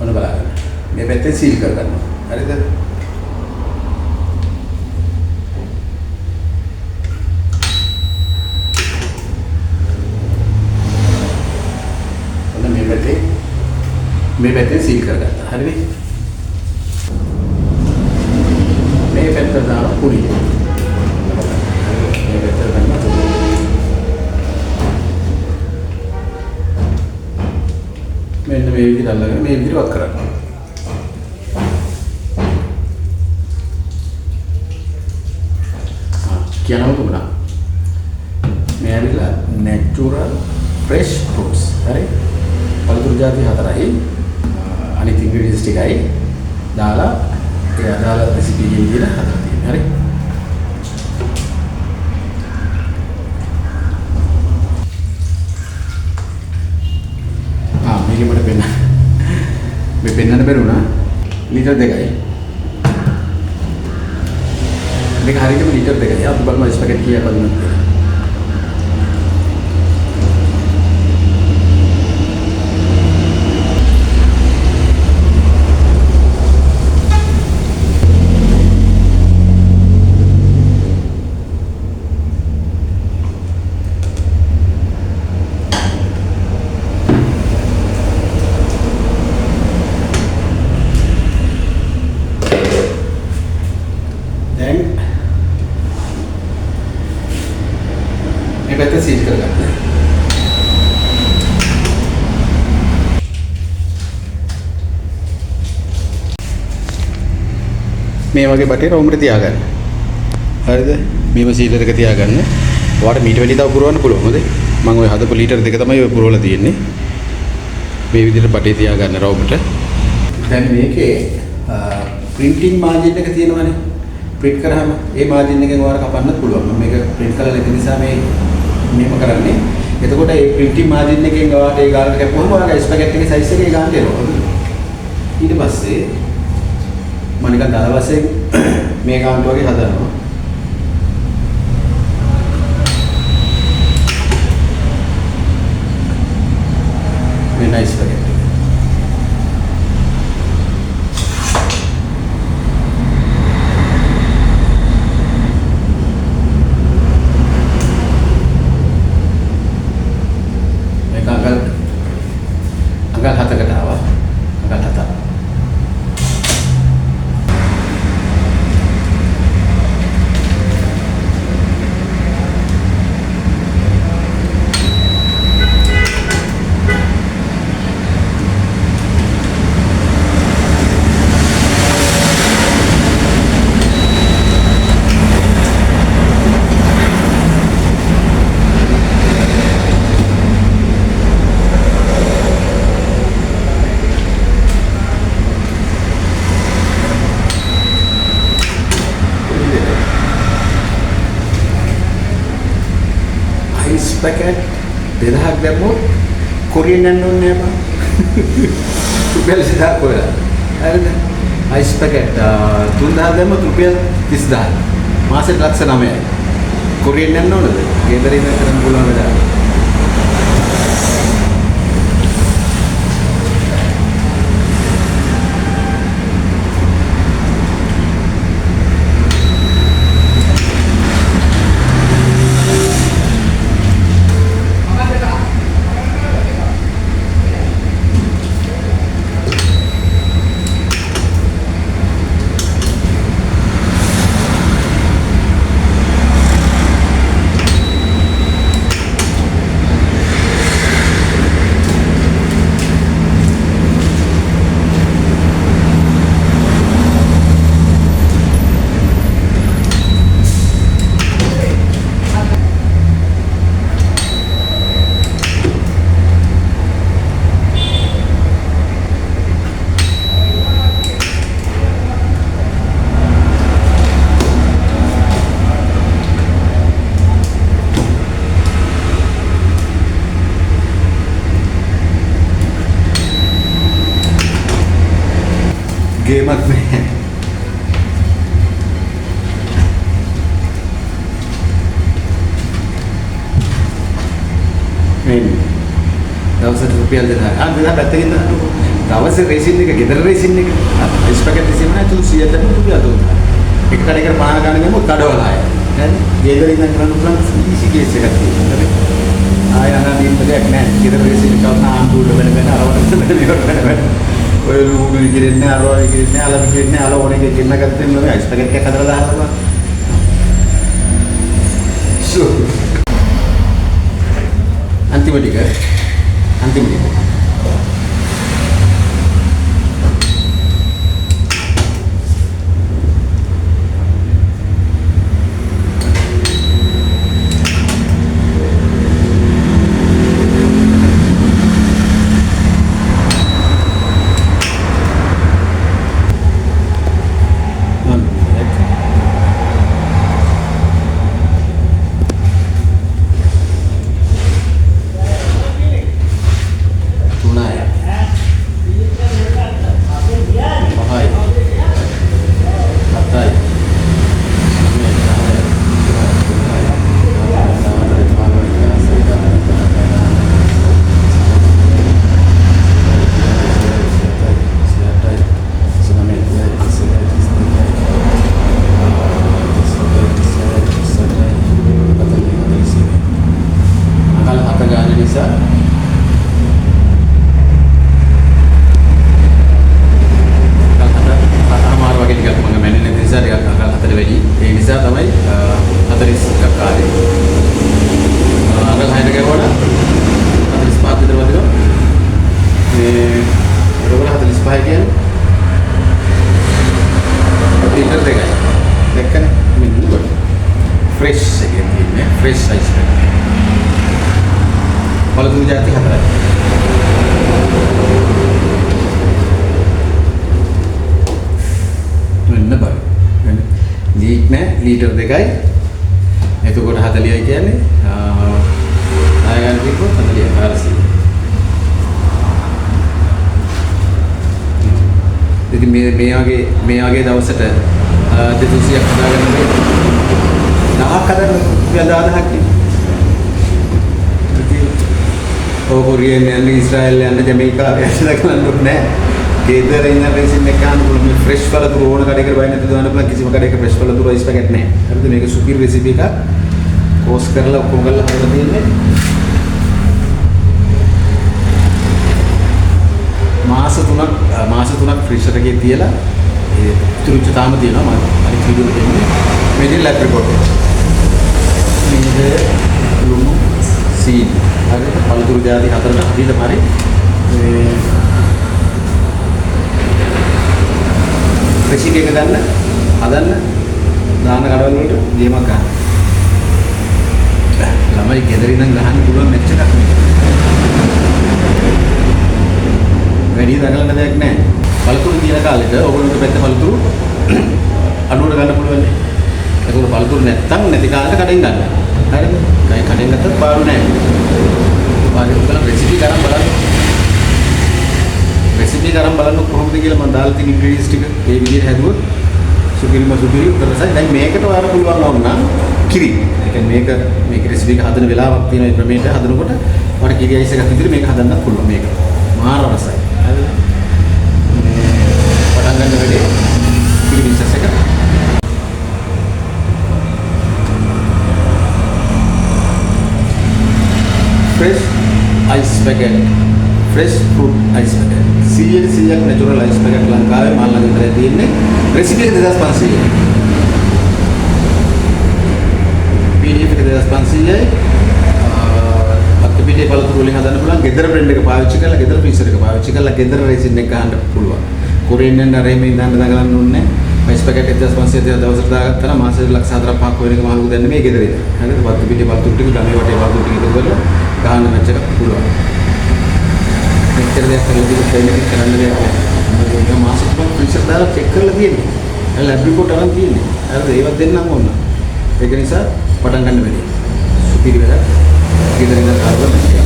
ඔන්න බලන්න. මේ පැත්තෙන් සීල් කරගන්නවා. හරිද? ඔන්න මේ පැත්තෙන් සීල් කරගත්තා. හරිද? මේ පැත්තට දාන කුඩිය. මේ පැත්තට දාන කුඩිය. මෙන්න මේ විදිහට අල්ලගෙන මේ විදිහට වක් කරන්න. කියනවා කොහොමද? මේ ඇවිල්ලා natural fresh fruits. හරි? පළතුරු ಜಾති හතරයි. අනිත් ingredients ටිකයි දාලා ඒ අදාළ රෙසිපි එකේ විදිහට හදලා තියෙනවා. හරි? මේක මට පෙන්න. මේ පෙන්නන්න බැරුණා. ලීටර් 2යි. මේක හරියටම ලීටර් 2යි. අපි බලමු ස්පැගටි කීයක් වදිනවද කියලා. මේ පැත්ත සීල් කරගන්න. මේ වගේ බටේ රවුමට තියාගන්න. හරිද? මේව සීලර් එක තියාගන්න. ඔයාලට මීට වැඩි තව පුරවන්න පුළුවන්. හොඳයි. මම ওই හදපු ලීටර් 2 තමයි ඔය පුරවලා තියෙන්නේ. මේ විදිහට බටේ තියාගන්න රවුමට. දැන් මේකේ printing margin එක තියෙනවනේ. print කරාම ඒ margin එකෙන් ඔයාලට කපන්න පුළුවන්. මම මේක print කරලා නැති නිසා මේම කරන්නේ. එතකොට ඒ printing margin එකෙන් ඔයාලට ඒ ගානට කැපුවම ඔයාලගේ ස්පැගටි එකේ size එකේ ගානට එනවා. ඊට පස්සේ මම නිකන් දල වශයෙන් මේ ගානට වගේ හදනවා. මේ nice ස්පැගටි. අඟල් 7කට ආවා. අඟල් 7. Packet 2000ක් දැම්මොත් කොරියන් යන්න ඕනේ නෑ බං. රුපියල් 20000 කොහෙද? හරිද? අයිස් පැකට් 3000 දැම්මොත් රුපියල් 30000. මාසෙට ලක්ෂ 9යි. කොරියන් යන්න ඕනද? ගෙදර ඉඳන් කරන්න පුළුවන් වැඩක්. ගේමක් නෑ. මේ දවසට රුපියල් 2000. 2000 පැත්තකින් දාන්නකෝ. දවසේ රේසින් එක ගෙදර රේසින් එක අයිස් පැකට් දෙසීම නැතුළු 100ට රුපියල් 300. එක කඩේකට පාන ගන්න ගමු කඩවලා ආය. හරි. ගෙදර ඉඳන් කරන්න පුළුවන් ඊසි කේස් එකක් තියෙනවා. හරි. ආය අනාදීන් දෙයක් නැහැ. ගෙදර රේසින් එක කරන ආම්බුල වෙන අරවට වෙන. ඔය ලුණු ඉකිරෙන්නේ අරවා ඉකිරෙන්නේ අලම ඉකිරෙන්නේ අල ඕනේ ගෙන්න ගත්තේ නෙමෙයි අයිස් පැකට් එකක් හදලා දාලා බලන්න. අන්තිම ටික लीटर දෙකයි එතකොට 40යි කියන්නේ ආය ගන්න කිව්වොත් 40 400 ඉතින් මේ වගේ දවසට 200ක් හදාගන්න බෑ 1000ක් හදන්න රුපියල් 10000ක් ඉතින් කොරියන් යන්න ඊශ්‍රායල් යන්න ජමයිකා යන්න කරන්න ඕනේ ගෙදර ඉන්න රේසින් එක ගන්න පුළුවන් මේ ෆ්‍රෙෂ් පළතුරු ඕන කඩේකට බයි නැති දාන්න පුළුවන් කිසිම කඩේක ෆ්‍රෙෂ් පළතුරු අයිස් පැකට් නැහැ. හරිද? මේක සුපිරි රෙසිපි එකක්. කෝස් කරලා ඔක්කොම කරලා හදලා තියෙන්නේ. මාස 3ක් ෆ්‍රීසර් එකේ තියලා ඒ තුරුච්ච තාම තියෙනවා මම අනිත් වීඩියෝ එකේ දෙන්නේ. මේකේ ලැබ් රිපෝට් එක. මේක ලුණු සීඩ්. හරිද? පළතුරු ಜಾති 4ක් හරියටම හරි. රෙසිපි එක ගන්න හදන්න දාන කඩවල වලට ගේමක් ගන්න. ළමයි ගෙදර ඉඳන් ගහන්න පුළුවන් මැච් එකක් නෙවෙයි. වැඩි දඟලන දෙයක් නැහැ. පළතුරු තියෙන කාලෙට ඔයගොල්ලන්ට පැත්ත පළතුරු අඩුවට ගන්න පුළුවන් නේ. ඒකෝර පළතුරු නැත්තම් නැති කාලෙට කඩෙන් ගන්න. හරිද? කඩෙන් ගත්තත් පාරු නැහැ. පාරේ උගල රෙසිපි කරන් බලන්න. රෙසිපි කරන් බලන්න කොහොමද කියලා මම දාලා තියෙන ඉන්ග්‍රීඩියන්ට්ස් ටික ඒ විදිහට හැදුවොත් සුපිරි උත්තරසයි. දැන් මේකට ඔයාලා පුළුවන් වුණා කිරි. ඒ කියන්නේ මේක රෙසිපි එක හදන වෙලාවක් තියෙන මේ ක්‍රමයට හදනකොට ඔයාලා කිරි අයිස් එකක් විදිහට මේක හදන්නත් පුළුවන් මේක. මාර රසයි. හරිද? පටන් ගන්න වෙලේ කිරි මික්සස් එක fresh ice packet fresh fruit ice packet 100% natural ice packet ලංකාවේ මල් ළඟ විතරයි තියෙන්නේ රෙසිපි එක 2500යි PDF එක 2500යි අත්පිටේ පළතුරු වලින් හදන්න පුළුවන් ගෙදර බ්‍රෙන්ඩ් එක පාවිච්චි කරලා ගෙදර ෆ්‍රීසර් එක පාවිච්චි කරලා ගෙදර රෙසින් එක ගන්න පුළුවන් කොරියන් යන රේමේ ඉඳන් දඟලන්න ඕනේ ice packet 1500 දවසට දාගත්තා නම් මාසෙට ලක්ෂ 4-5ක් වෙනක මහලු දෙන්නේ මේ ගෙදර ඉඳන් හරිද අත්පිටේ පළතුරු ටික ගමේ වටේ පළතුරු ටික එකතු කරලා ගහන්න මැච් එකක් පුළුවන් මෙච්චර දෙයක් කරලා දිගට ට්‍රේනින් කරන්න දෙයක් නැහැ. මම මාස තුනක් ෆ්‍රීසර් දාලා චෙක් කරලා තියෙනවා. ලැබ් රිපෝට් අරන් තියෙන්නේ. හරිද? ඒවත් දෙන්නම් ඕන. ඒක නිසා පටන් ගන්න බැරි. සුපිරි වැඩක්. ගෙදරින් කරලා